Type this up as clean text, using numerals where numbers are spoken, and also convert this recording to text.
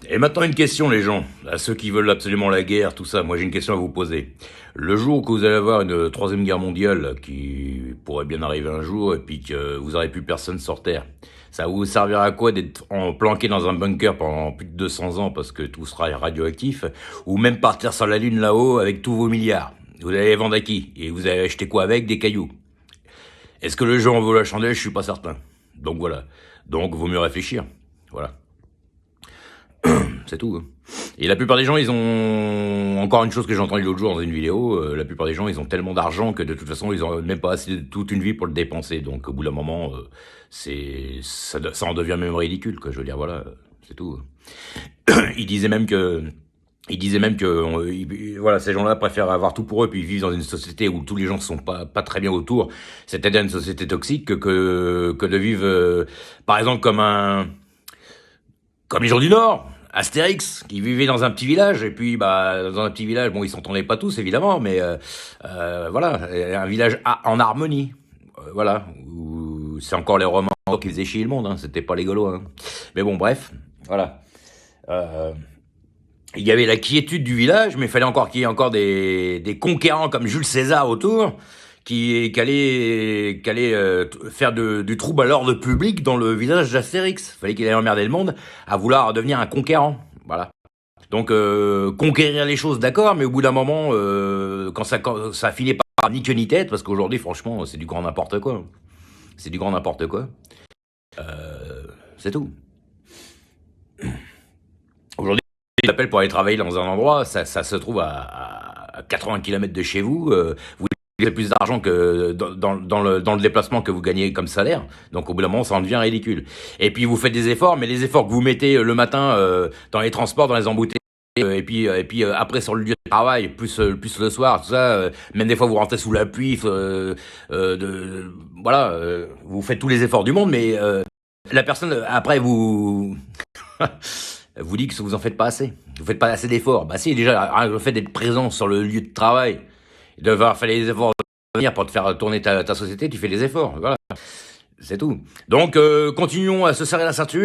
Et maintenant une question les gens, à ceux qui veulent absolument la guerre, tout ça, moi j'ai une question à vous poser. Le jour que vous allez avoir une troisième guerre mondiale, qui pourrait bien arriver un jour, et puis que vous n'aurez plus personne sur Terre, ça vous servira à quoi d'être planqué dans un bunker pendant plus de 200 ans parce que tout sera radioactif, ou même partir sur la Lune là-haut avec tous vos milliards? Vous allez les vendre à qui? Et vous allez acheter quoi avec? Des cailloux? Est-ce que le jeu en vaut la chandelle? Je suis pas certain. Donc voilà. Donc vaut mieux réfléchir. Voilà. C'est tout, hein. Et la plupart des gens, ils ont encore une chose que j'ai entendue l'autre jour dans une vidéo. La plupart des gens, ils ont tellement d'argent que de toute façon, ils ont même pas assez de toute une vie pour le dépenser. Donc, au bout d'un moment, ça en devient même ridicule, quoi. Je veux dire, voilà, c'est tout. Ils disaient même que, voilà, ces gens-là préfèrent avoir tout pour eux, puis ils vivent dans une société où tous les gens sont pas très bien autour. C'est-à-dire une société toxique que de vivre, par exemple, comme les gens du Nord, Astérix, qui vivaient dans un petit village, et puis bah dans un petit village, bon ils s'entendaient pas tous évidemment, mais voilà, un village en harmonie, voilà, où c'est encore les Romains qui faisaient chier le monde, hein, c'était pas les Gaulois, hein. Mais bon bref, voilà. Euh, il y avait la quiétude du village, mais il fallait encore qu'il y ait encore des conquérants comme Jules César autour, qui allait faire du trouble à l'ordre public dans le village d'Astérix. Fallait qu'il ait emmerdé le monde à vouloir devenir un conquérant. Voilà. Donc conquérir les choses, d'accord, mais au bout d'un moment, quand ça finit par ni queue ni tête, parce qu'aujourd'hui, franchement, c'est du grand n'importe quoi. C'est du grand n'importe quoi. C'est tout. Aujourd'hui, j'appelle pour aller travailler dans un endroit, ça se trouve à 80 km de chez vous. Vous gagnez plus d'argent que dans le déplacement que vous gagnez comme salaire. Donc au bout d'un moment, ça en devient ridicule. Et puis vous faites des efforts, mais les efforts que vous mettez le matin dans les transports, dans les embouteillages, et puis après sur le lieu de travail, plus le soir, tout ça, même des fois vous rentrez sous la pluie, voilà, vous faites tous les efforts du monde, mais la personne après vous vous dit que vous en faites pas assez. Vous faites pas assez d'efforts. Bah si, déjà, le fait d'être présent sur le lieu de travail, de devoir faire les efforts de venir pour te faire tourner ta société, tu fais les efforts. Voilà, c'est tout. Donc, continuons à se serrer la ceinture.